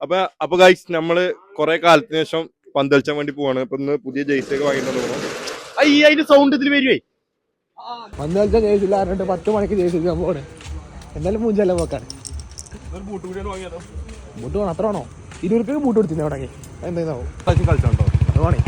അപ്പൊ ഗൈസ് നമ്മള് കൊറേ കാലത്തിന് ശേഷം പന്തളിച്ചാൻ വേണ്ടി പോവാണ്. ഇപ്പൊ ഇന്ന് പുതിയ ജേഴ്സി ഒക്കെ വാങ്ങിട്ട് പോകണം. അതിന്റെ സൗണ്ട് ഇതിൽ വരുവേ. പന്തളിച്ചാൻ ജയിച്ചില്ല 10 മണിക്ക് ജയിച്ചിരിക്കാൻ പോണേ. എന്തായാലും മൂഞ്ചല്ല പോക്കാണ്. ബൂട്ട് കൂടിയാണ് വാങ്ങിയാലോ? ബൂട്ട് വേണം, അത്ര വേണോ? 20 രൂപയ്ക്ക് ബൂട്ട് കൊടുത്തിരുന്നു അവിടെ. എന്താവും കളിച്ചോണ്ടോ? അത് വേണേ.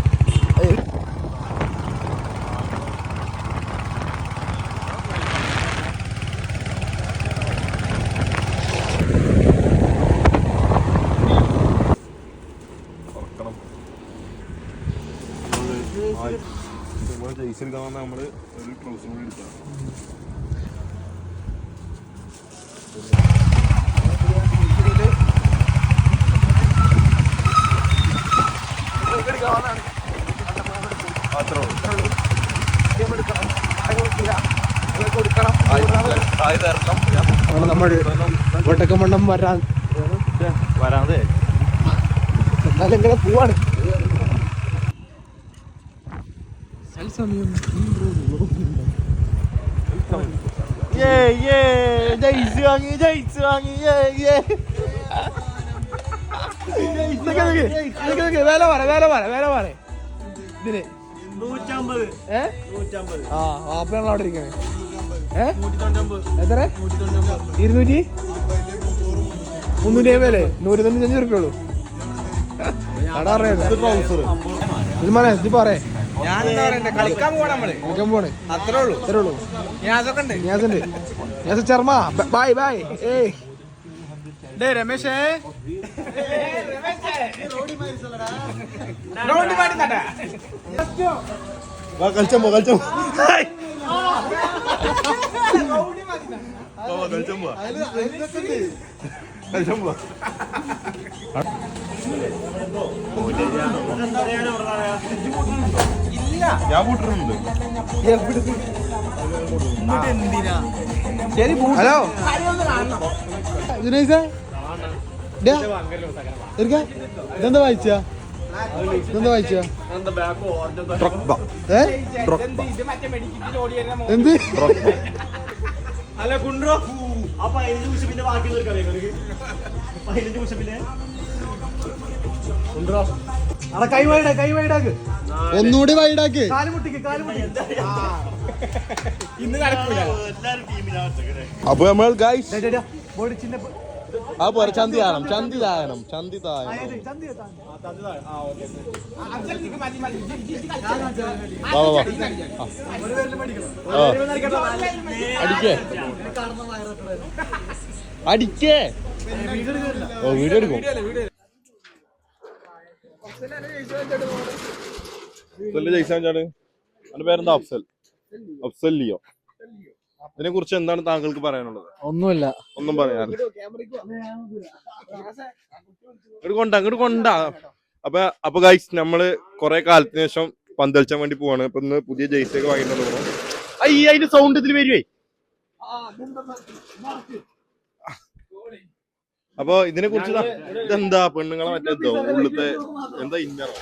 ജേഴ്സി എടുക്കാൻ വന്നാൽ നമ്മള് ഒരു ട്രൗസർ കൂടി എടുക്കാം. നമ്മൾ വട്ടക്കമണ്ണം വരാതെ എന്നാലും ഇങ്ങനെ പോവാണ്. വില പറ ഇതിന് 150. ആ വാപ്പയാണല്ലോ അവിടെ ഇരിക്കണേ. എത്ര? 200 350 195 റുപ്യുള്ളൂ. അടാ ഇത് പറയേ കളിക്കാൻ പോണേ. അത്രേ ഉള്ളൂ. ചർമ്മ ബൈ ഏയ് രമേശേ കളിച്ചോ ഞാൻ കൂട്ടിട്ടുണ്ട്. ഹലോ ജുനൈസ ഇതെന്താ വായിച്ച എന്ത് ഒന്നുകൂടി വൈഡാക്ക്. അപ്പൊ നമ്മൾ ഗൈസ് ആ പോരെ ചന്തി താഴണം. അടിക്കേ വീഡിയോ എടുക്കും. ജയ്സാണ്. എന്റെ പേരെന്താ? അഫ്സൽ ലിയോ. ഇതിനെ കുറിച്ച് എന്താണ് താങ്കൾക്ക് പറയാനുള്ളത്? ഒന്നും പറയാനില്ല. ഇങ്ങോട്ട് കൊണ്ടാ. അപ്പൊ ഗൈസ് നമ്മള് കൊറേ കാലത്തിന് ശേഷം പന്തളിച്ചാൻ വേണ്ടി പോവാണ്. ഇപ്പൊ ഇന്ന് പുതിയ ജേഴ്സി ഒക്കെ വാങ്ങിട്ട് പോകണം. അതിന്റെ സൗണ്ട് ഇതിൽ വരുവേ. അപ്പൊ ഇതിനെ കുറിച്ച് ഇതെന്താ പെണ്ണുങ്ങളെ മറ്റേ ഉള്ളത്തെ എന്താ ഇന്നറോ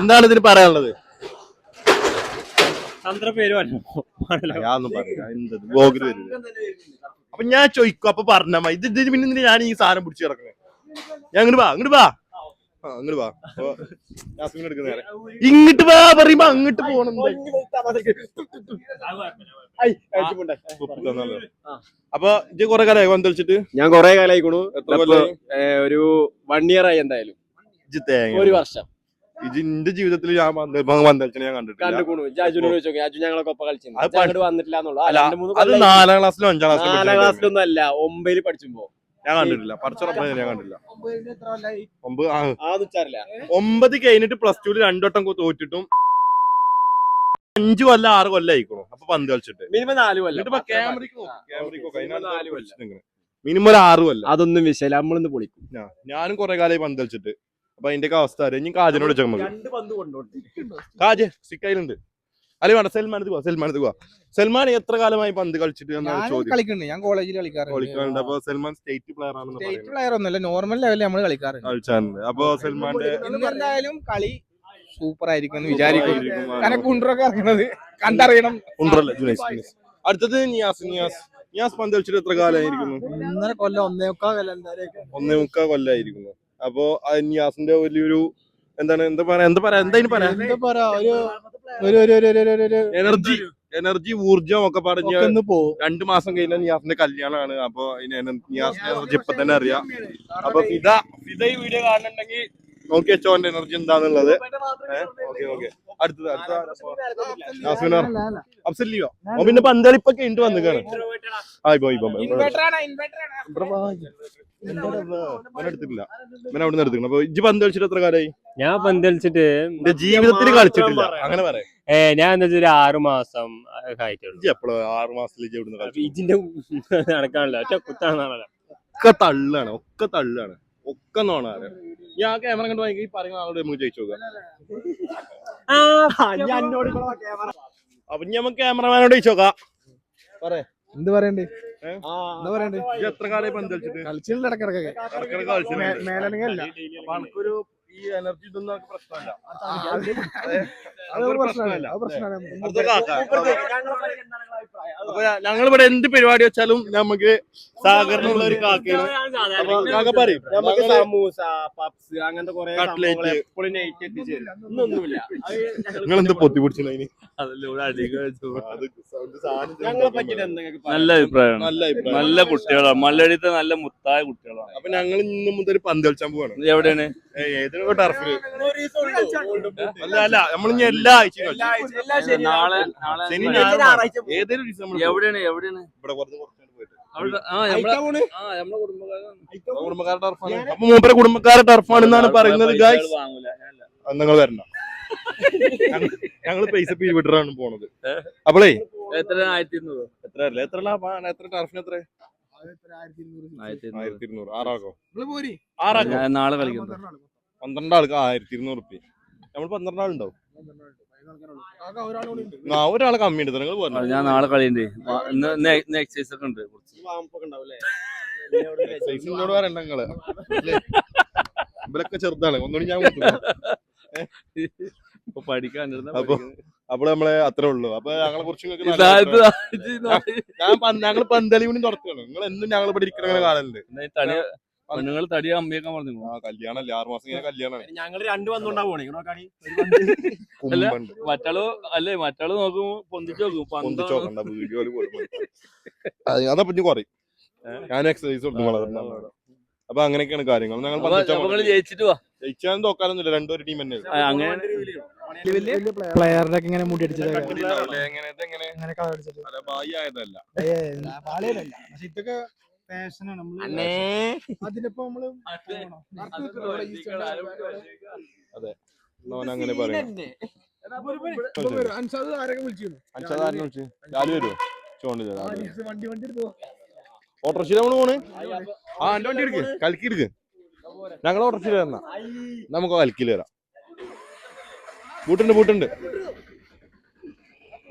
എന്താണ് ഇതിന് പറയാനുള്ളത്? അപ്പൊ ഞാൻ ചോദിക്കും. അപ്പൊ പറഞ്ഞ ഇത് പിന്നെ ഞാൻ ഈ സാധനം പിടിച്ച് കിടക്കണേ. ഞാൻ ഇങ്ങോട്ട് വാ ഇങ്ങോട്ട് വാ പറയുമ്പോ അങ്ങോട്ട് പോണം. അപ്പൊ ഇത് കൊറേ കാലമായി പന്തളിച്ചിട്ട്? ഞാൻ കൊറേ കാലായിക്കണു. ഒരു 1 year ആയി. എന്തായാലും 1 വർഷം. ഇത് എന്റെ ജീവിതത്തിൽ ഞാൻ പന്തളിച്ചിട്ട് ഞാൻ കണ്ടിട്ടില്ല. ഞങ്ങളൊക്കെ ഒപ്പം കളിച്ചു വന്നിട്ടില്ല. അത് 4ാം ക്ലാസ്സിലും 5ാം ക്ലാസ്സിലും 4ാം ക്ലാസ്സിലൊന്നും അല്ല, 9ൽ പഠിച്ചുമ്പോ ഞാൻ കണ്ടിട്ടില്ല. ഞാൻ കണ്ടില്ല. 9 കഴിഞ്ഞിട്ട് +2 2 വട്ടം തോറ്റിട്ടും 5 കൊല്ലം 6 കൊല്ലം ആയിക്കണു. അപ്പൊ പന്ത് കളിച്ചിട്ട് മിനിമം 4 കൊല്ലം. മിനിമം ഒരു 6 കൊല്ലം. അതൊന്നും വിഷയമില്ല, നമ്മളിന്ന് പൊളിക്കും. ഞാനും കൊറേ കാലമായി പന്ത് കളിച്ചിട്ട്. അപ്പൊ അതിന്റെ ഒക്കെ അവസ്ഥ അറിയാം. ഇനി കാജിനോട് കാജ് സിക്കയിലുണ്ട്. അല്ലെ വേണ്ട, സൽമാനത്ത് പോവാ. സൽമാൻ എത്ര കാലമായി പന്ത് കളിച്ചിട്ട് എന്നാണ് ചോദ്യം. ഞാൻ കോളേജിൽ കളിക്കാറുണ്ട്. അപ്പൊ സൽമാൻ സ്റ്റേറ്റ് പ്ലെയർ ആണ്. സ്റ്റേറ്റ് പ്ലെയർ ഒന്നുമല്ല, നോർമൽ ലെവലിൽ നമ്മൾ കളിക്കാറുണ്ട്. അപ്പൊ സൽമാന്റെ എന്തായാലും കളി സൂപ്പർ ആയിരിക്കും എന്ന് വിചാരിക്കും. കാരണം കുണ്ടറൊക്കെ ഇറങ്ങുന്നത് കണ്ടറിയണം. അടുത്തത് നിയാസ് പന്ത് കളിച്ചിട്ട് എത്ര കാലമായിരിക്കുന്നു? 1.5 കൊല്ലം 1.25 കൊല്ലം. 1.25 കൊല്ലമായിരിക്കുന്നു. അപ്പൊ നിയാസിന്റെ വലിയൊരു എന്താ പറയാ എനർജി ഊർജം ഒക്കെ പറഞ്ഞ് 2 മാസം കഴിഞ്ഞാൽ നിയാസിന്റെ കല്യാണമാണ്. അപ്പൊ നിയാസിന്റെ എനർജി ഇപ്പൊ തന്നെ അറിയാം. അപ്പൊ ഫിദ ഈ വീഡിയോ കാണുന്നുണ്ടെങ്കിൽ നോക്കി വെച്ചോന്റെ എനർജി എന്താന്നുള്ളത്. ഓക്കെ അടുത്തത് അഫ്സലിയോ പിന്നെ പന്തളിപ്പൊക്കെ ഉണ്ട് വന്നിക്കാണ്. എടുത്തിട്ടില്ല അവിടെ നിന്ന് എടുത്തിട്ടുണ്ട്. അപ്പൊ ഇജ്ജ് പന്ത് കളിച്ചിട്ട് എത്ര കാലമായി? ഞാൻ പന്ത് കളിച്ചിട്ട് എന്റെ ജീവിതത്തിൽ കളിച്ചിട്ടില്ല അങ്ങനെ പറയാം. ഞാൻ എന്താ വെച്ചാൽ 6 മാസം ആയിട്ടുള്ളൂ. എപ്പോഴും 6 മാസത്തിൽ ഇതിന്റെ നടക്കാണല്ലോ ഒറ്റ കുത്താണല്ലോ. ഒക്കെ തള്ളാണ് ഒക്കെ നോണാണ്. ഞാൻ ക്യാമറ കണ്ട് വാങ്ങി പറയുന്ന ആളോട് നമുക്ക് ചോദിച്ചു നോക്കാം. അപ്പൊ നമുക്ക് ക്യാമറമാനോട് ചോദിച്ചു നോക്കാം. പറയാ എന്ത് പറയണ്ടേ? എത്ര കാലമായി പന്ത് കളിച്ചിട്ട്? കളിച്ചിട്ടുണ്ട് ഇടക്കിടക്കൊക്കെ. അനക്കൊരു ഈ എനർജി ഇതൊന്നും പ്രശ്നമല്ല. അപ്പൊ ഞങ്ങളിവിടെ എന്ത് പരിപാടി വെച്ചാലും നമുക്ക് സഹകരണമുള്ള ഒരു കാക്കയാണ്. കാക്ക പറയും നമുക്ക് സമൂസ പപ്സ് അങ്ങനത്തെ കുറെ കട്ട്ലേറ്റ് ഒന്നുമില്ല. നിങ്ങളെന്ത് പൊത്തി പിടിച്ചു? ഞങ്ങളെ പറ്റിട്ട് എന്തെങ്കിലും നല്ല അഭിപ്രായമാണ്. നല്ല കുട്ടികളാണ്. മല്ലടിത്തെ നല്ല മുത്തായ കുട്ടികളാണ്. അപ്പൊ ഞങ്ങൾ ഇന്ന് മുതൽ പന്ത് കളിച്ചാൻ പോവാണ്. എവിടെയാണ്? ഏതൊരു ടർഫില് അല്ല നമ്മളിനി എല്ലാ ആഴ്ചയും ഏതൊരു എവിടെയാണ് ഇവിടെ പോയിട്ട് കുടുംബക്കാരുടെ ടർഫാണ്. അപ്പൊ മൂപ്പരെ കുടുംബക്കാരുടെ ടർഫാണെന്നാണ് പറയുന്നത്. നിങ്ങൾ വരണ്ട, ഞങ്ങള് പൈസ പിരിവിട്ടാണ് പോണത്. അപ്പോളേ എത്ര 1200 എത്ര ടർഫിന് എത്ര? 1200. ആറാക്കോ? നാളെ കളിക്കും. 12 ആൾക്ക് 1200 റുപ്യ. നമ്മൾ 12 ആളുണ്ടാവും. ഒരാളെ കമ്മി ഉണ്ട്. നിങ്ങൾ പറഞ്ഞു ഞാൻ നാളെ കളിയുണ്ട്. ഇന്ന് എക്സസൈസ് ഒക്കെ ഉണ്ട്. എക്സസൈസിനോട് പറയണ്ട നിങ്ങള്. ഇവരൊക്കെ ചെറുതാണ്. ഒന്നുകൂടി ഞാൻ അപ്പൊ നമ്മളെ അത്രേ ഉള്ളൂ. അപ്പൊ ഞങ്ങളെ കുറിച്ച് ഞങ്ങള് പന്തളി കൂടി തുറക്കുകയാണ്. നിങ്ങൾ എന്നും ഞങ്ങൾ ഇവിടെ ഇരിക്കണ കാണലുണ്ട്. നിങ്ങൾ തടി അമ്മയൊക്കെ പറഞ്ഞു. കല്യാണല്ലേ 6 മാസം കഴിഞ്ഞ കല്യാണമാണ്. ഞങ്ങൾ 2 വന്നോണ്ടാ പോണേ. മറ്റാള് നോക്കുമ്പോ പൊന്തിച്ച് നോക്കണ്ട വീഡിയോയില് അതപ്പൊ കുറയും. ഞാൻ എക്സസൈസ് കൊടുക്കും. അപ്പൊ അങ്ങനെയൊക്കെയാണ് കാര്യങ്ങൾ. ഞങ്ങൾ ജയിച്ചാലും തോക്കാനൊന്നുമില്ല. രണ്ടൊരു ടീം തന്നെ. പ്ലെയറിന്റെ ഒക്കെ ഇങ്ങനെ മുടി അടിച്ചത് ഇതൊക്കെ ഫാഷനാണ്. അതെ അങ്ങനെ പറയാം. ഓട്ടോറിക്ഷ നമ്മള് പോണ്. എന്റെ വണ്ടി എടുക്ക്, കലക്കി എടുക്ക്. ഞങ്ങൾ ഓട്ടോറിക്ഷ തന്ന നമുക്ക് കലക്കിൽ വരാം. ബൂട്ടുണ്ട്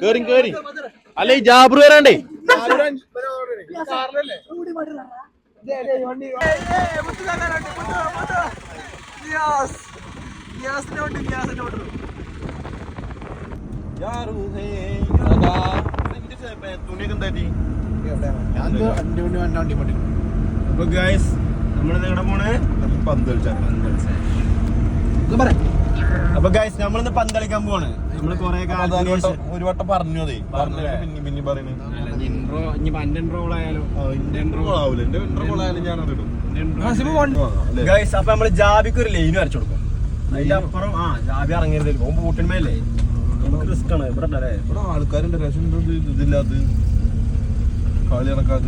കേറി അല്ല ഈ ജാബ്രു വരാണ്ടേ. തുണിയൊക്കെ എന്തായി? അപ്പൊ ഗൈസ് നമ്മള് നിങ്ങളുടെ പോണ് പന്ത് കളിച്ചാൽ. അപ്പൊ ഗൈസ് നമ്മളിന്ന് പന്ത് കളിക്കാൻ പോവാണ്. നമ്മള് കൊറേ ഒരു വട്ടം പറഞ്ഞു. അതെ പിന്നെ പറയുന്നത് ഗൈസ്. അപ്പൊ നമ്മള് ജാബിക്ക് ഒരു ലൈന് വരച്ചു കൊടുക്കും. അതിന്റെ അപ്പുറം ജാബി ഇറങ്ങരുത്. ബൂട്ടിന്മേലേ റിസ്ക് ആണ്. ഇവിടെ ആൾക്കാരുണ്ട്. റേഷൻ ഇതില്ലാത്ത കളി നടക്കാത്ത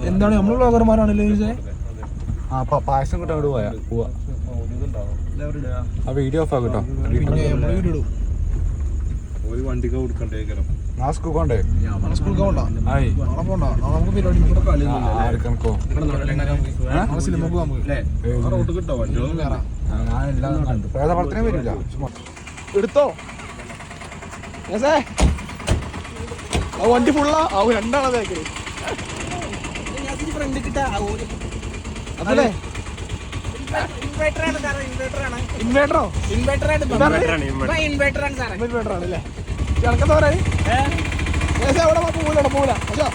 എന്താണ് നമ്മള് ബ്ലോഗർമാരാണല്ലോ. പായസം കിട്ടാൻ അവിടെ പോവാ. ആ വീഡിയോ ഓഫ് ആക്കട്ടോ. ഒരു വണ്ടിക്ക് കൊടുക്കണ്ടേ? സ്കൂൾ പോണ്ടേ? സ്കൂൾക്ക് പോണ്ട, നാളെ പോണ്ട. നമുക്ക് പരിപാടി സിനിമക്ക് പ്രേതപടത്തിനെ വരില്ല. എടുത്തോ വണ്ടി ഫുള്ളാ. രണ്ടാളെ ബാക്കില് ഫ്രണ്ട് കിട്ടാ. അതല്ലേ ഇൻവേർട്ടറോ ഇൻവേർട്ടർ ആണ് അല്ലേ കണക്കെന്താ പറയാ അവിടെ പോകൂല പക്ഷേ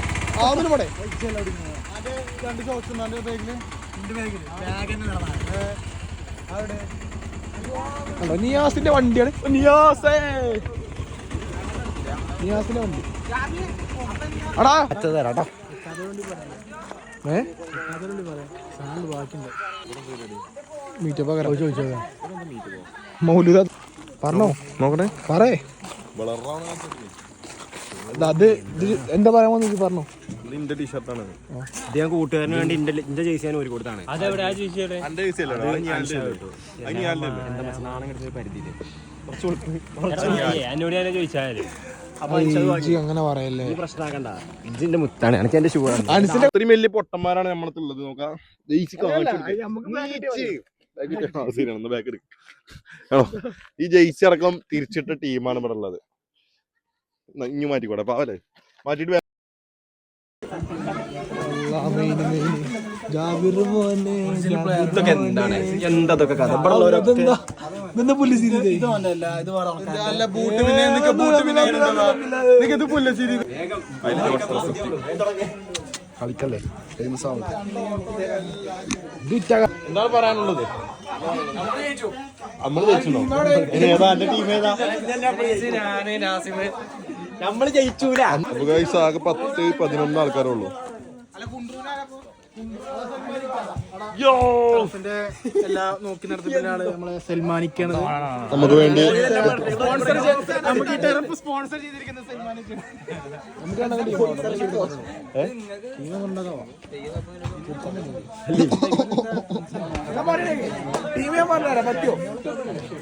ആവുന്നു പോടെ രണ്ട് ഷോക്സ് ബാഗില് നിയാസിന്റെ വണ്ടിയാണ് നിയാസിന്റെ വണ്ടി അടാ തരാട്ടോ മീറ്റപ്പ് ചോദിച്ചോ മൗലിക പറഞ്ഞോ നോക്കട്ടെ പറയേ അത് എന്താ പറയാൻ വന്നു പറഞ്ഞോ നിന്റെ ടീഷർട്ടാണ് ഇത് ഞാൻ കൂട്ടുകാരന് വേണ്ടി എന്റെ ജേഴ്സിയാണ് ഒരു കൊടുത്താണ് അങ്ങനെ പറയല്ലേ പ്രശ്നമാക്കണ്ട ഇതിന്റെ മുത്താണ് എനിക്ക് എന്റെ ഷൂ ആണ് അത്രയും വലിയ പൊട്ടന്മാരാണ് നമ്മളത്തുള്ളത് നോക്കാം ഈ ജയിച്ച് അടക്കം തിരിച്ചിട്ട ടീമാണ് ഇവിടെ ഉള്ളത്. ഇനി മാറ്റിക്കോട്ടെ പാവല്ലേ മാറ്റിട്ട് എന്തൊക്കെ കഥ കളിക്കല്ലേ എന്താണ് പറയാനുള്ളത്? നമ്മള് ജയിച്ചോ? ഏതാ എന്റെ ടീം ഏതാ? നമ്മള് ജയിച്ചൂല. അപ്പൊ ഗൈസ് ആകെ 10-11 ആൾക്കാരേ ഉള്ളൂ. എല്ലാ നോക്കി നടത്തുന്ന ആള് നമ്മളെ സൽമാനിക്കാണ് നമുക്ക് വേണ്ടി സ്പോൺസർ ചെയ്തിരിക്കുന്നത് സൽമാനിക്കാണ്.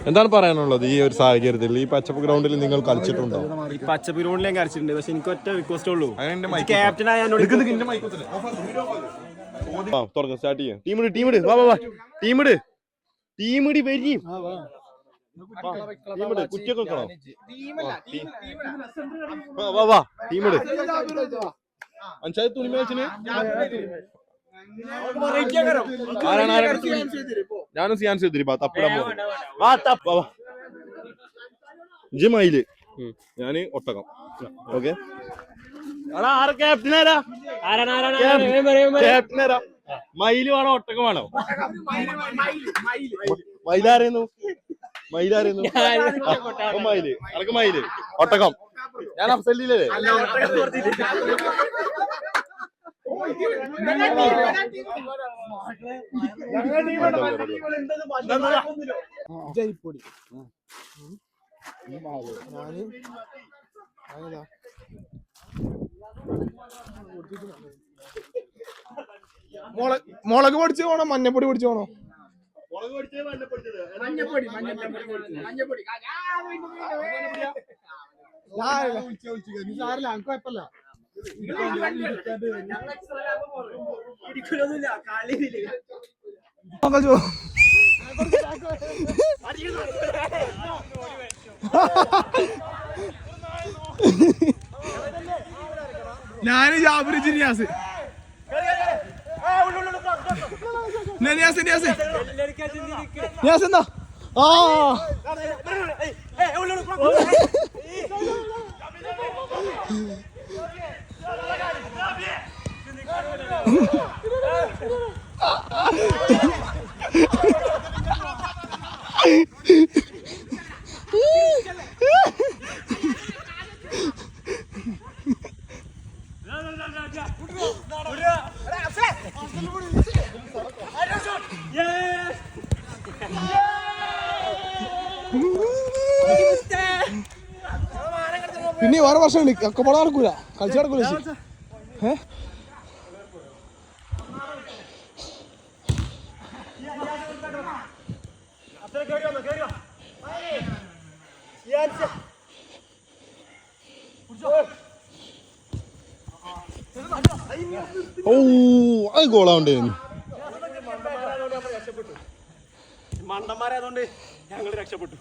എന്താണ് പറയാനുള്ളത് ഈ ഒരു സാഹചര്യത്തിൽ? ഈ പച്ചപ്പ് ഗ്രൗണ്ടിൽ നിങ്ങൾ കളിച്ചിട്ടുണ്ടോ? ഈ പച്ചപ്പ് ഗ്രൗണ്ടിൽ ഞാൻ കളിച്ചിട്ടുണ്ട്. പക്ഷെ എനിക്ക് ഒറ്റ റിക്വസ്റ്റ് ഉള്ളൂ, ക്യാപ്റ്റൻ ആയ സ്റ്റാർട്ട് ചെയ്യാം. ടീമിട് വാ വാ വാ ടീമിട് വരി കുറ്റിയൊക്കെ വെക്കണോ? വാ വാ ടീമിട് അഞ്ചായത് തുണി മാച്ചിന് ഞാനും സിയാൻ ചെയ്തിരി മയില് ഞാന് ഒട്ടകം. ഓക്കെ ക്യാപ്റ്റനാരാ? മയില് വേണോ ഒട്ടകം വേണോ? മയിലായിരുന്നു മയില് അനക്ക് മയില് ഒട്ടകം. ഞാൻ അഫ്സലില്ലേ? ജയ്പൊടി മുളക് പൊടിച്ച് പോണോ മഞ്ഞപ്പൊടി പൊടിച്ച് പോണോ? കുഴപ്പമില്ല. ഞാന് ജാബിർ ജിനിയാസ് എന്താ പിന്നെ വേറെ വർഷം ഒക്കെ പോളെ നടക്കൂല കളിച്ച് നടക്കൂല. ഓ അത് ഗോളാവണ്ടേന്ന്. മണ്ടന്മാരായതുകൊണ്ട് ഞങ്ങൾ രക്ഷപ്പെട്ടു.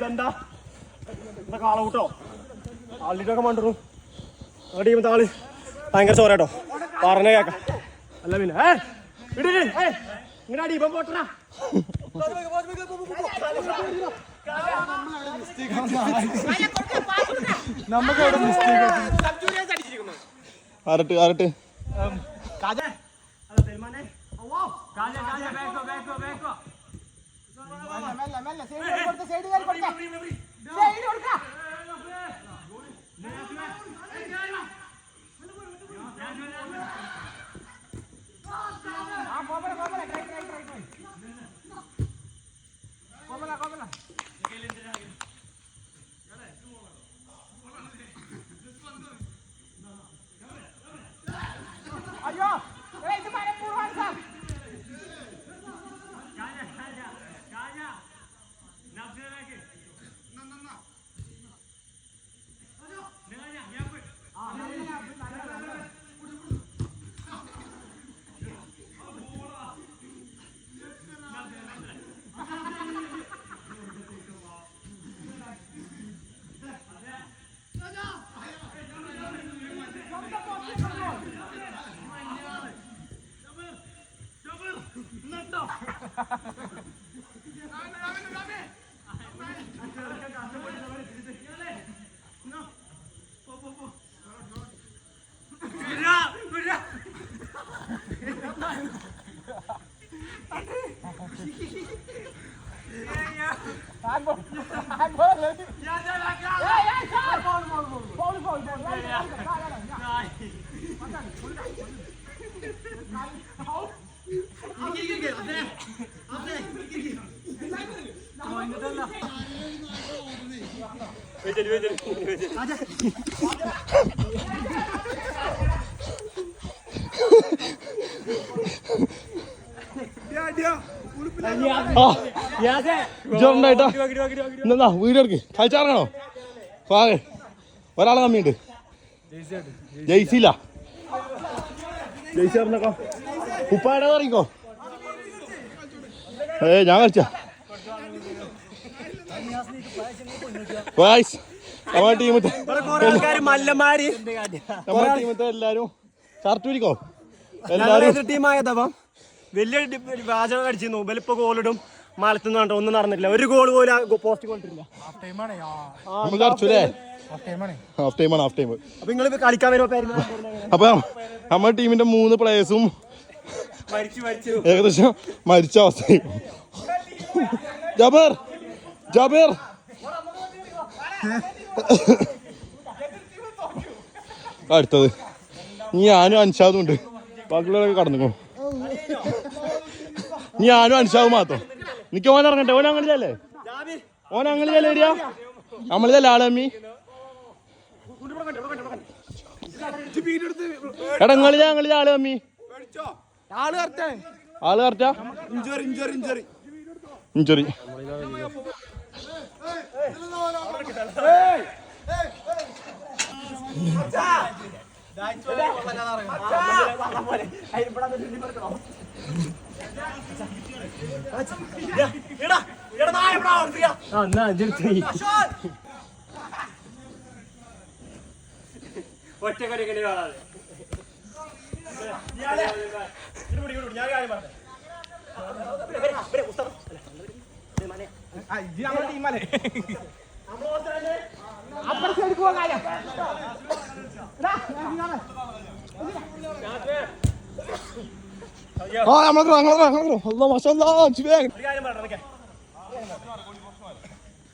എന്താ കാളൂട്ടോ ആളിട്ടൊക്കെ മണ്ടു ടീമത്തെ ആള് ഭയങ്കര ചോറേട്ടോ പറഞ്ഞ കേക്കാം അല്ല പിന്നെ ഇങ്ങനെ അടിപ്പം പോട്ടണ നമുക്ക് അവിടെ മിസ്റ്റേക്ക് ആരട്ട് വീഡിയോ എടുക്ക് കളിച്ചാറങ്ങണോ ഒരാളെ കമ്മിയുണ്ട് ജയ്സില്ല ജയ്സി പറഞ്ഞോ ഉപ്പാടെ അറിയിക്കോ ഞാൻ കളിച്ച നമ്മുടെ ടീമത്തെ എല്ലാരും ഷർട്ട് പിടിക്കോ എല്ലാരും ടീമായതപ്പം വലിയ വാചകം അടിച്ചിരുന്നു ഇപ്പൊ ഗോളിടും മലത്തുനിന്ന് കണ്ടോ ഒന്നും നടന്നിട്ടില്ല ഒരു ഗോൾ പോലും പോസ്റ്റ് കൊണ്ടിട്ടില്ല അപ്പൊ നിങ്ങൾ കളിക്കാൻ വരുമ്പോ അപ്പൊ നമ്മുടെ ടീമിന്റെ 3 പ്ലേയേഴ്സും ഏകദേശം മരിച്ച അവസ്ഥയും ജാബിർ അടുത്തത് ഞാനും അൻഷാദും ഉണ്ട് ബാക്കിയുള്ളവരൊക്കെ കടന്നു ഞാനും അൻഷാദും മാത്രം എനിക്ക് ഓൻ ഇറങ്ങട്ടെ ഓൻ അങ്ങളിലല്ലേ ഏരിയ നമ്മളിതല്ലേ ആളമ്മി എടാ ഞങ്ങളിലെ ആള് അമ്മി ആള് കറക്റ്റാ ഇഞ്ചുറി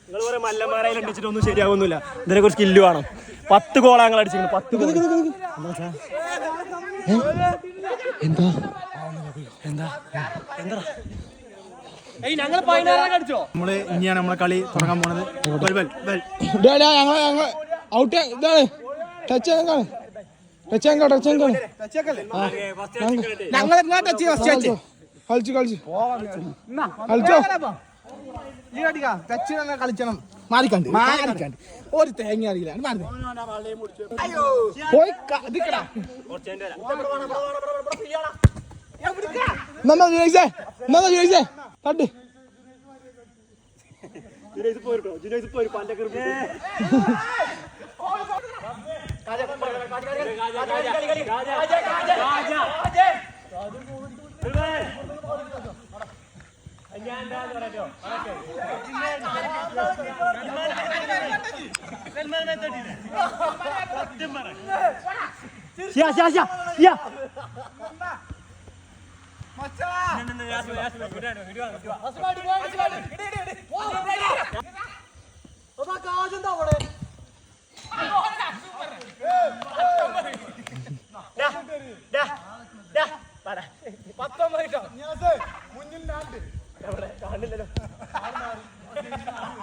നിങ്ങൾ മല്ലന്മാരായി അടിച്ചിട്ടൊന്നും ശരിയാവുന്നില്ല. ഇതിനെ കുറിച്ച് സ്കില്ല് വേണം. 10 ഗോളാ ഞങ്ങൾ അടിച്ചിരിക്കുന്നു. 10 ഗോൾ. എന്താ ഞങ്ങൾ 16 അടിച്ചോ. നമ്മള് ഇനിയാണ് നമ്മളെ കളി തുടങ്ങാൻ പോണത്. ഔട്ട് ഇതാണ് ടച്ച് കളിച്ചണം. മാറിക്കണ്ട് ഒരു തേങ്ങ അറിയില്ല പോയി കണ്ട്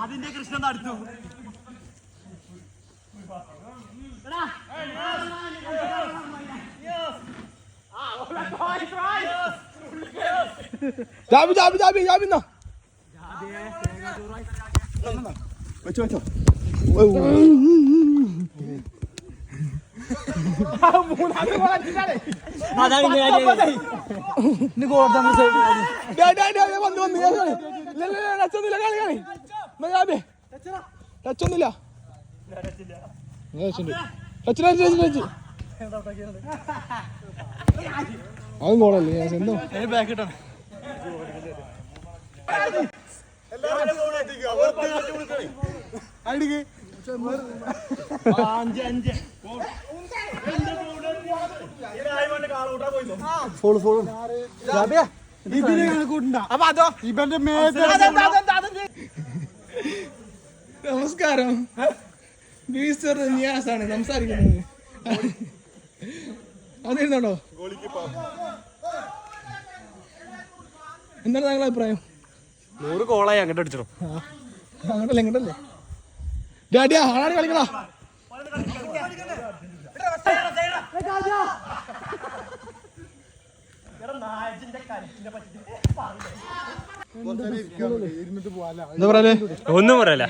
അതിന്റെ കൃഷ്ണൻ നടത്തു അത് മോളല്ലേ എന്തോ ബാക്ക് ഇട്ടാണ് നമസ്കാരം മിസ്റ്റർ നിയാസാണ് സംസാരിക്കുന്നത്. അതെഴുതണോ? എന്താണ് താങ്കളുടെ അഭിപ്രായം? 100 കോളായി അങ്ങോട്ട് അടിച്ചോ. അങ്ങോട്ടല്ലേ ഇങ്ങോട്ടല്ലേ ഡാഡിയാ ആളാണ് കളിക്കണോ? എന്താ പറയലേ? ഒന്നും പറയല.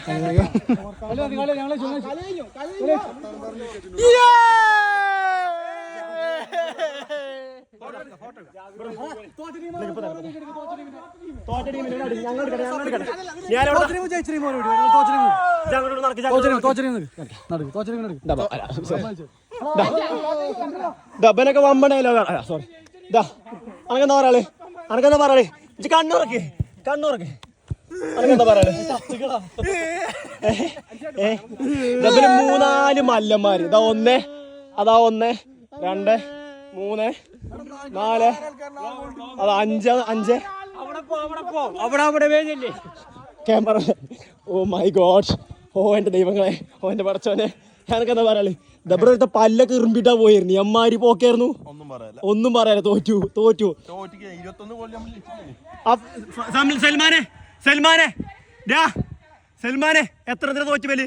ഡബനൊക്കെ വമ്പണല്ലോ. സോറി അനക്കെന്താ പറയാളേ? അനക്കെന്താ പറയാളേ? കണ്ണുറക്കേ കണ്ണുറക്കേ അനക്കെന്താ പറയാളേ? ഡബന് 3-4 മല്ലന്മാര്. ഇതാ 1 അതാ 1 2 3 4 അതാ 5 അവിടെ ക്യാമറ. Oh my god. ഓ എന്റെ ദൈവങ്ങളെ, ഓ എന്റെ പടച്ചോനെ. ഞാനൊക്കെന്താ പറയാളേ? ഡബറത്തെ പല്ലൊക്കെ ഇറുമ്പിട്ടാ പോയിരുന്നു. അമ്മാരി പോക്കായിരുന്നു. ഒന്നും പറയാല. തോറ്റു. സൽമാനെ എത്ര തോറ്റു ബല്?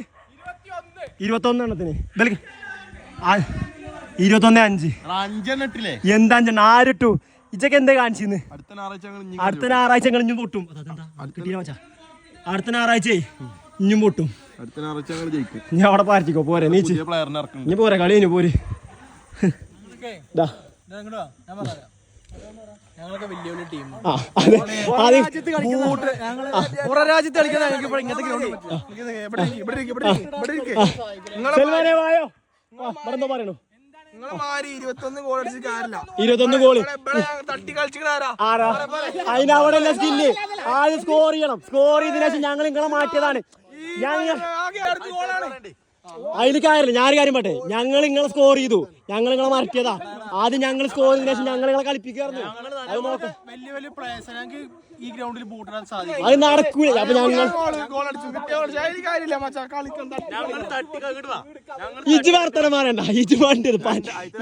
21 എണ്ണത്തിന് 21-5 എന്താ 4 ഇജക്ക് എന്താ കാണിച്ചിന്ന്? അടുത്ത ഞായറാഴ്ച ഇഞ്ഞും പൊട്ടും. അടുത്ത ഞായറാഴ്ച ഇഞ്ഞും പൊട്ടും. ഞാൻ അവിടെ പാർട്ടിക്കോ പോരെ? നീ പോരെ കളി കഴിഞ്ഞു പോര്. ഞങ്ങളൊക്കെ വലിയ വലിയ ടീം രാജ്യത്ത് കളിക്കുന്ന പറയണു. 21 ഗോള് അതിനവിടെ സ്കില്ല്. ആദ്യം സ്കോർ ചെയ്യണം. സ്കോർ ചെയ്തതിനു ശേഷം ഞങ്ങൾ നിങ്ങളെ മാറ്റിയതാണ്. അതിൽ കാര്യമില്ല. ഞാനൊരു കാര്യം പറ്റേ, ഞങ്ങൾ നിങ്ങളെ സ്കോർ ചെയ്തു. ഞങ്ങൾ നിങ്ങളെ മാറ്റിയതാ. ആദ്യം ഞങ്ങൾ സ്കോർ ചെയ്തതിനു ശേഷം ഞങ്ങൾ നിങ്ങളെ കളിപ്പിക്കായിരുന്നു. അത് നോക്കാം. ഈ ഗ്രൗണ്ടിൽ പൂട്ടാൻ സാധിക്കും. അത് നടക്കൂല. അപ്പൊ ഞങ്ങൾ ഇജ് വർത്തനം പറയണ്ട. ഇജ് വണ്ടിയത്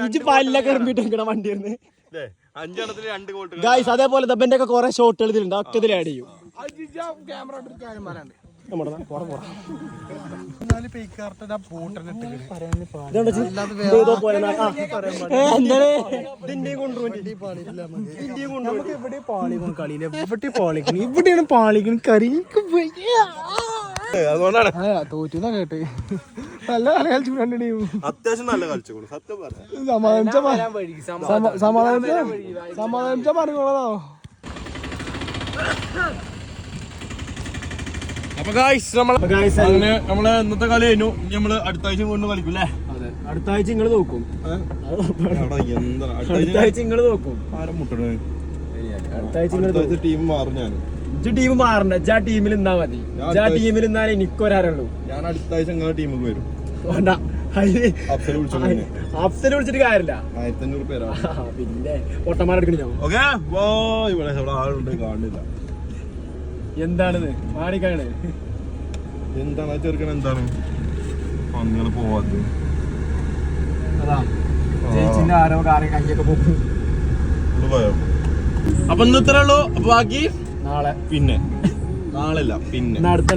ഇജ് പല്ലൊക്കെ ഇറങ്ങിട്ട് നിൽക്കണ വണ്ടിയായിരുന്നു. ഗൈസ് അതേപോലെ ദബന്റെ ഒക്കെ കുറെ ഷോട്ടുകൾ ഇതിലുണ്ട്. ഒക്കെ ഇതിൽ ആഡ് ചെയ്യും. ഇവിടെയാണ് പാളിക്കണ കറി. അതുകൊണ്ടാണ് തോറ്റുന്ന കേട്ട് നല്ല കളി കളിച്ചു രണ്ട് ടീം അത്യാവശ്യം നല്ല കളിച്ചു സത്യം പറയാം. സമാധാനിച്ച പറഞ്ഞോളോ. അപ്പൊ നമ്മള് ഇന്നത്തെ കളി കഴിഞ്ഞു. നമ്മള് അടുത്ത ആഴ്ച വീണ്ടും കളിക്കും അല്ലേ? അടുത്ത ആഴ്ച നിങ്ങൾ നോക്കും, അടുത്ത ആഴ്ച നിങ്ങൾ നോക്കും. ആരും മുട്ടണേ അടുത്ത ആഴ്ച ടീം മാറും. ഞാൻ ടീം മാറണ്ട, ആ ടീമിൽ നിന്നാ മതി. ആ ടീമിൽ നിന്നാലേ എനിക്കൊരാളുള്ളൂ. ഞാൻ അടുത്ത ആഴ്ച നിങ്ങളുടെ ടീമിൽ വരും. വേണ്ട, അഫ്സൽ വിളിച്ചിട്ട് കാര്യമില്ല. 1500 പേരാ. പിന്നെ പൊട്ടന്മാരെടുക്കണോ? ഇവിടെ ആളുണ്ട്, കാണില്ല. എന്താണിത് മാണിക്കാണ്? എന്താണ് ചെറുക്കൻ? എന്താണ് അങ്ങനെ പോവാത്? അതാ ചേച്ചിന്റെ ആരോ കാര്യം കയ്യൊക്കെ പോകും. അപ്പൊ ഇന്നത്രേ ഉള്ളൂ. ബാക്കി നാളെ പിന്നെ നാളല്ല പിന്നെ അടുത്ത